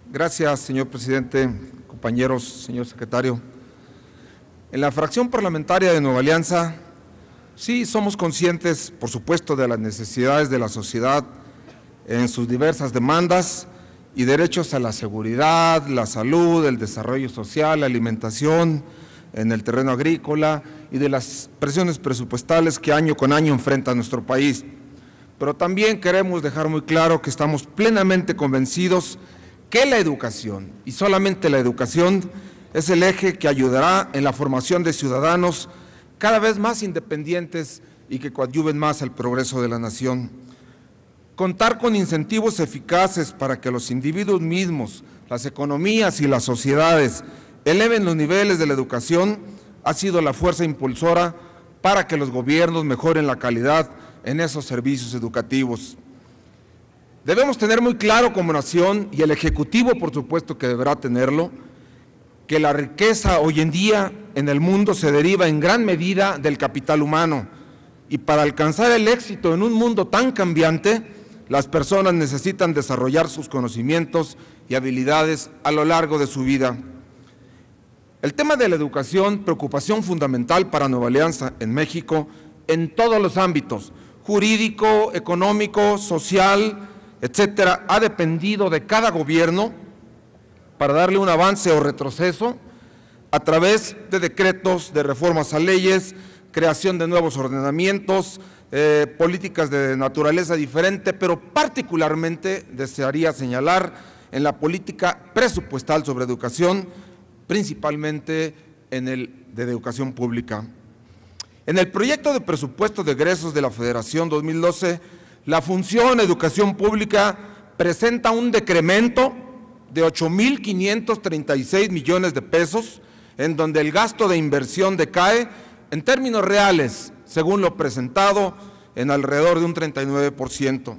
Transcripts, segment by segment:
Gracias, señor presidente, compañeros, señor secretario. En la fracción parlamentaria de Nueva Alianza, sí somos conscientes, por supuesto, de las necesidades de la sociedad en sus diversas demandas y derechos a la seguridad, la salud, el desarrollo social, la alimentación en el terreno agrícola y de las presiones presupuestales que año con año enfrenta nuestro país. Pero también queremos dejar muy claro que estamos plenamente convencidos que la educación, y solamente la educación, es el eje que ayudará en la formación de ciudadanos cada vez más independientes y que coadyuven más al progreso de la nación. Contar con incentivos eficaces para que los individuos mismos, las economías y las sociedades eleven los niveles de la educación ha sido la fuerza impulsora para que los gobiernos mejoren la calidad en esos servicios educativos. Debemos tener muy claro como nación, y el Ejecutivo por supuesto que deberá tenerlo, que la riqueza hoy en día en el mundo se deriva en gran medida del capital humano, y para alcanzar el éxito en un mundo tan cambiante, las personas necesitan desarrollar sus conocimientos y habilidades a lo largo de su vida. El tema de la educación, preocupación fundamental para Nueva Alianza en México, en todos los ámbitos, jurídico, económico, social, etcétera, ha dependido de cada gobierno para darle un avance o retroceso a través de decretos, de reformas a leyes, creación de nuevos ordenamientos, políticas de naturaleza diferente, pero particularmente desearía señalar en la política presupuestal sobre educación, principalmente en el de educación pública. En el proyecto de presupuesto de egresos de la Federación 2012, la función educación pública presenta un decremento de 8,536 millones de pesos, en donde el gasto de inversión decae en términos reales, según lo presentado, en alrededor de un 39%.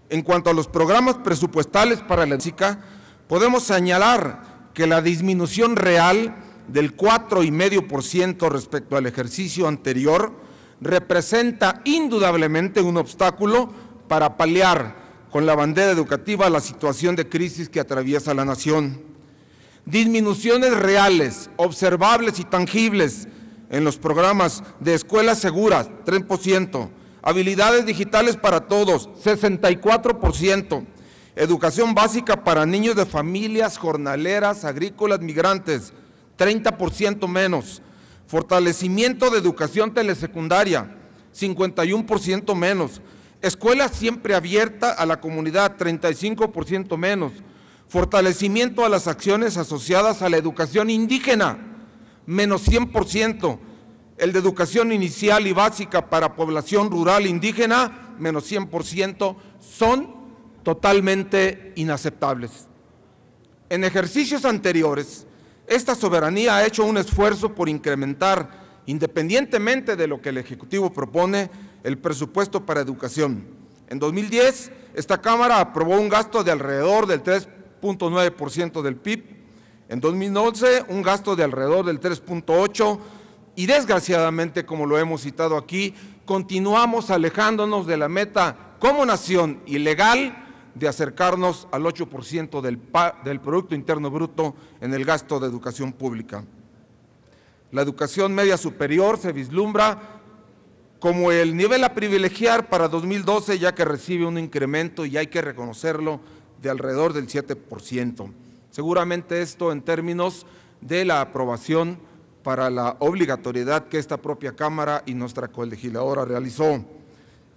En cuanto a los programas presupuestales para la música, podemos señalar que la disminución real del 4,5% respecto al ejercicio anterior representa indudablemente un obstáculo para paliar con la bandera educativa la situación de crisis que atraviesa la nación. Disminuciones reales, observables y tangibles en los programas de escuelas seguras, 3%, habilidades digitales para todos, 64%, educación básica para niños de familias jornaleras, agrícolas, migrantes, 30% menos, fortalecimiento de educación telesecundaria, 51% menos, escuela siempre abierta a la comunidad, 35% menos, fortalecimiento a las acciones asociadas a la educación indígena, menos 100%, el de educación inicial y básica para población rural indígena, menos 100%, son totalmente inaceptables. En ejercicios anteriores, esta soberanía ha hecho un esfuerzo por incrementar, independientemente de lo que el Ejecutivo propone, el presupuesto para educación. En 2010, esta Cámara aprobó un gasto de alrededor del 3,9% del PIB, en 2011 un gasto de alrededor del 3,8%, y desgraciadamente, como lo hemos citado aquí, continuamos alejándonos de la meta como nación y legal de acercarnos al 8% del Producto Interno Bruto en el gasto de educación pública. La educación media superior se vislumbra como el nivel a privilegiar para 2012, ya que recibe un incremento, y hay que reconocerlo, de alrededor del 7%. Seguramente esto en términos de la aprobación para la obligatoriedad que esta propia Cámara y nuestra colegisladora realizó.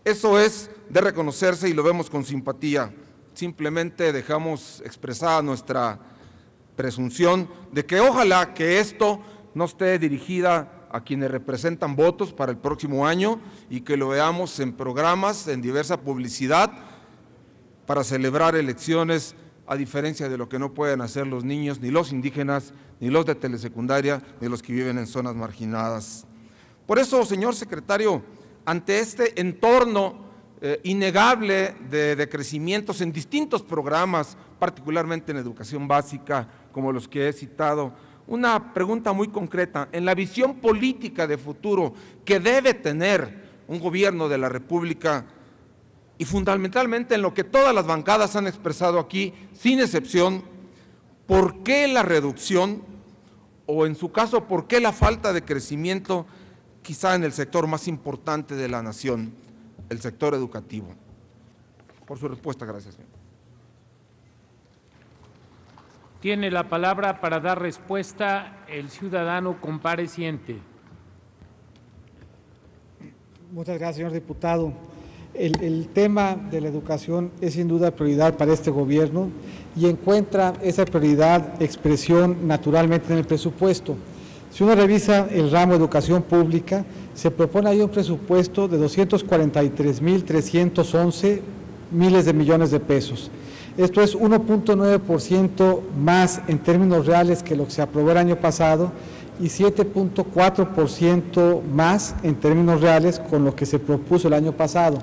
Eso es de reconocerse y lo vemos con simpatía. Simplemente dejamos expresada nuestra presunción de que ojalá que esto no esté dirigida a quienes representan votos para el próximo año y que lo veamos en programas, en diversa publicidad para celebrar elecciones, a diferencia de lo que no pueden hacer los niños, ni los indígenas, ni los de telesecundaria, ni los que viven en zonas marginadas. Por eso, señor secretario, ante este entorno innegable de crecimientos en distintos programas, particularmente en educación básica, como los que he citado, una pregunta muy concreta: en la visión política de futuro que debe tener un gobierno de la República y fundamentalmente en lo que todas las bancadas han expresado aquí, sin excepción, ¿por qué la reducción o en su caso, por qué la falta de crecimiento quizá en el sector más importante de la nación, el sector educativo? Por su respuesta, gracias, señor. Tiene la palabra para dar respuesta el ciudadano compareciente. Muchas gracias, señor diputado. El tema de la educación es sin duda prioridad para este gobierno y encuentra esa prioridad expresión naturalmente en el presupuesto. Si uno revisa el ramo de educación pública, se propone ahí un presupuesto de 243.311 miles de millones de pesos. Esto es 1.9% más en términos reales que lo que se aprobó el año pasado y 7.4% más en términos reales con lo que se propuso el año pasado.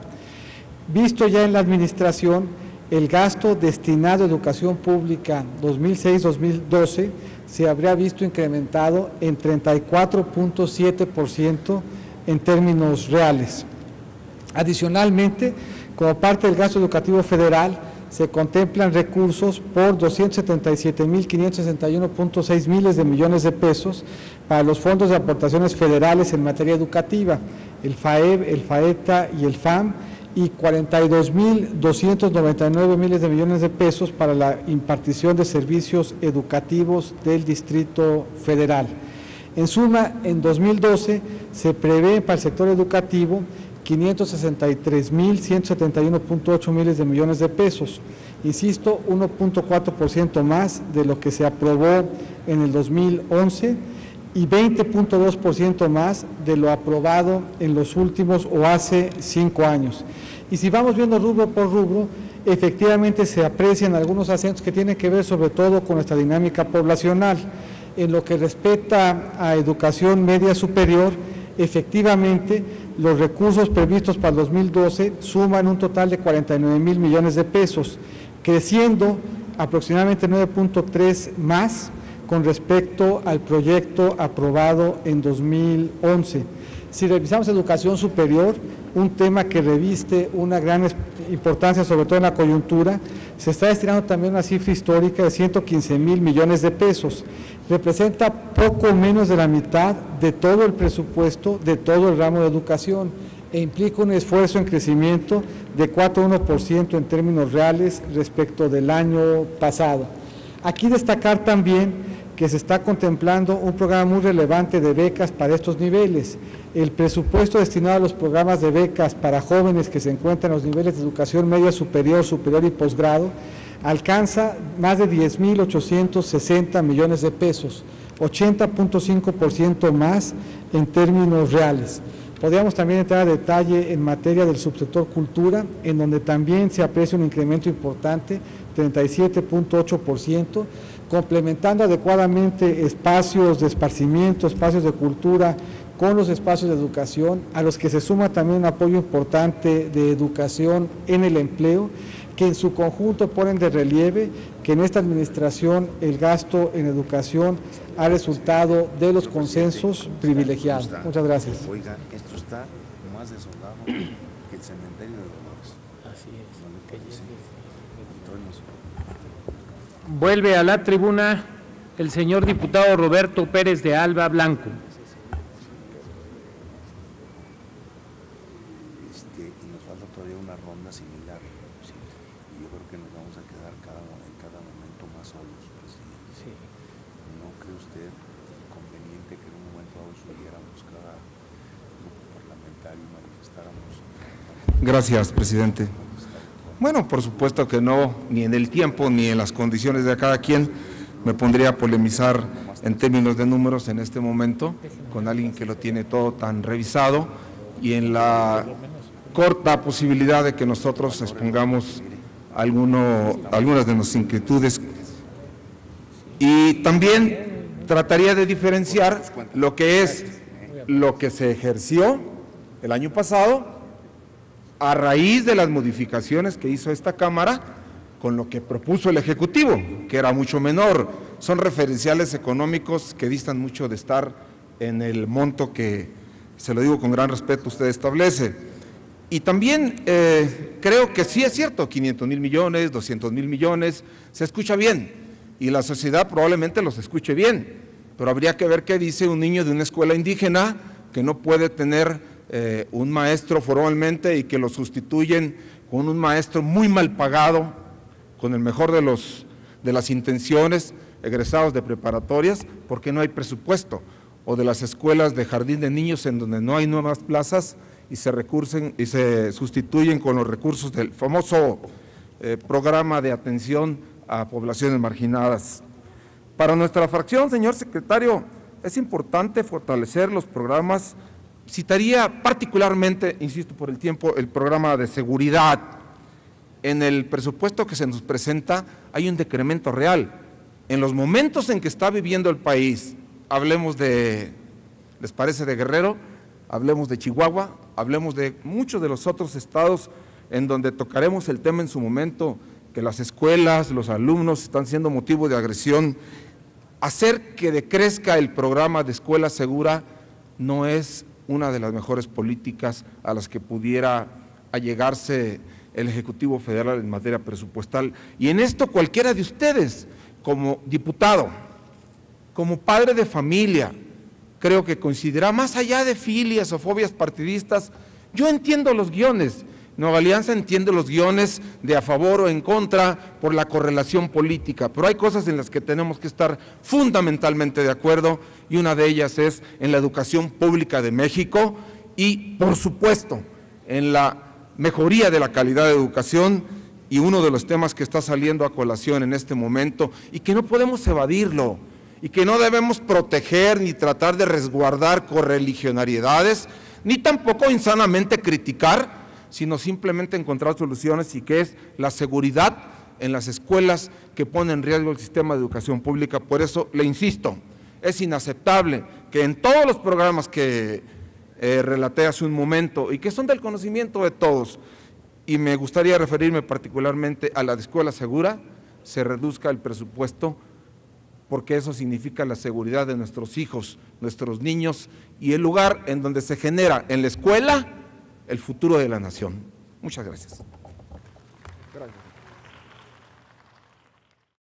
Visto ya en la administración, el gasto destinado a educación pública 2006-2012 se habría visto incrementado en 34.7% en términos reales. Adicionalmente, como parte del gasto educativo federal, se contemplan recursos por 277.561.6 miles de millones de pesos para los fondos de aportaciones federales en materia educativa, el FAEB, el FAETA y el FAM, y 42.299 miles de millones de pesos para la impartición de servicios educativos del Distrito Federal. En suma, en 2012 se prevé para el sector educativo 563.171.8 miles de millones de pesos, insisto, 1.4% más de lo que se aprobó en el 2011 y 20.2% más de lo aprobado en los últimos o hace 5 años. Y si vamos viendo rubro por rubro, efectivamente se aprecian algunos acentos que tienen que ver sobre todo con nuestra dinámica poblacional. En lo que respecta a educación media superior, efectivamente los recursos previstos para el 2012 suman un total de 49.000 millones de pesos, creciendo aproximadamente 9.3 más con respecto al proyecto aprobado en 2011. Si revisamos educación superior, un tema que reviste una gran importancia, sobre todo en la coyuntura, se está destinando también una cifra histórica de 115.000 millones de pesos. Representa poco menos de la mitad de todo el presupuesto de todo el ramo de educación e implica un esfuerzo en crecimiento de 4.1% en términos reales respecto del año pasado. Aquí destacar también que se está contemplando un programa muy relevante de becas para estos niveles. El presupuesto destinado a los programas de becas para jóvenes que se encuentran en los niveles de educación media superior, superior y posgrado alcanza más de 10.860 millones de pesos, 80.5% más en términos reales. Podríamos también entrar a detalle en materia del subsector cultura, en donde también se aprecia un incremento importante, 37.8%, complementando adecuadamente espacios de esparcimiento, espacios de cultura con los espacios de educación, a los que se suma también un apoyo importante de educación en el empleo, que en su conjunto ponen de relieve que en esta administración el gasto en educación ha resultado de los consensos privilegiados. Muchas gracias. Oiga, esto está más desolado que el cementerio de Dolores. Así es. Vuelve a la tribuna el señor diputado Roberto Pérez de Alba Blanco. Y nos falta todavía una ronda similar. Sí. Y yo creo que nos vamos a quedar en cada momento más solos, presidente. Sí. ¿No cree usted conveniente que en un momento dado subiéramos cada grupo parlamentario y manifestáramos? Gracias, presidente. Bueno, por supuesto que no, ni en el tiempo ni en las condiciones de cada quien me pondría a polemizar en términos de números en este momento con alguien que lo tiene todo tan revisado y en la corta posibilidad de que nosotros expongamos algunas de nuestras inquietudes. Y también trataría de diferenciar lo que es lo que se ejerció el año pasado a raíz de las modificaciones que hizo esta Cámara con lo que propuso el Ejecutivo, que era mucho menor. Son referenciales económicos que distan mucho de estar en el monto que se lo digo con gran respeto, usted establece. Y también creo que sí es cierto, 500,000 millones, 200,000 millones, se escucha bien, y la sociedad probablemente los escuche bien, pero habría que ver qué dice un niño de una escuela indígena que no puede tener un maestro formalmente y que lo sustituyen con un maestro muy mal pagado, con el mejor de las intenciones, egresados de preparatorias, porque no hay presupuesto, o de las escuelas de jardín de niños en donde no hay nuevas plazas y se sustituyen con los recursos del famoso programa de atención a poblaciones marginadas. Para nuestra fracción, señor secretario, es importante fortalecer los programas. Citaría particularmente, insisto por el tiempo, el programa de seguridad. En el presupuesto que se nos presenta hay un decremento real. En los momentos en que está viviendo el país, hablemos de, ¿les parece?, de Guerrero, hablemos de Chihuahua, hablemos de muchos de los otros estados en donde tocaremos el tema en su momento, que las escuelas, los alumnos están siendo motivo de agresión. Hacer que decrezca el programa de escuela segura no es una de las mejores políticas a las que pudiera allegarse el Ejecutivo Federal en materia presupuestal. Y en esto cualquiera de ustedes, como diputado, como padre de familia, creo que coincidirá, más allá de filias o fobias partidistas. Yo entiendo los guiones, Nueva Alianza entiende los guiones de a favor o en contra por la correlación política, pero hay cosas en las que tenemos que estar fundamentalmente de acuerdo, y una de ellas es en la educación pública de México y, por supuesto, en la mejoría de la calidad de educación, y uno de los temas que está saliendo a colación en este momento y que no podemos evadirlo y que no debemos proteger ni tratar de resguardar correligionariedades, ni tampoco insanamente criticar, sino simplemente encontrar soluciones, y que es la seguridad en las escuelas que pone en riesgo el sistema de educación pública. Por eso le insisto, es inaceptable que en todos los programas que relaté hace un momento y que son del conocimiento de todos, y me gustaría referirme particularmente a la de escuela segura, se reduzca el presupuesto, porque eso significa la seguridad de nuestros hijos, nuestros niños, y el lugar en donde se genera en la escuela el futuro de la nación. Muchas gracias. Gracias.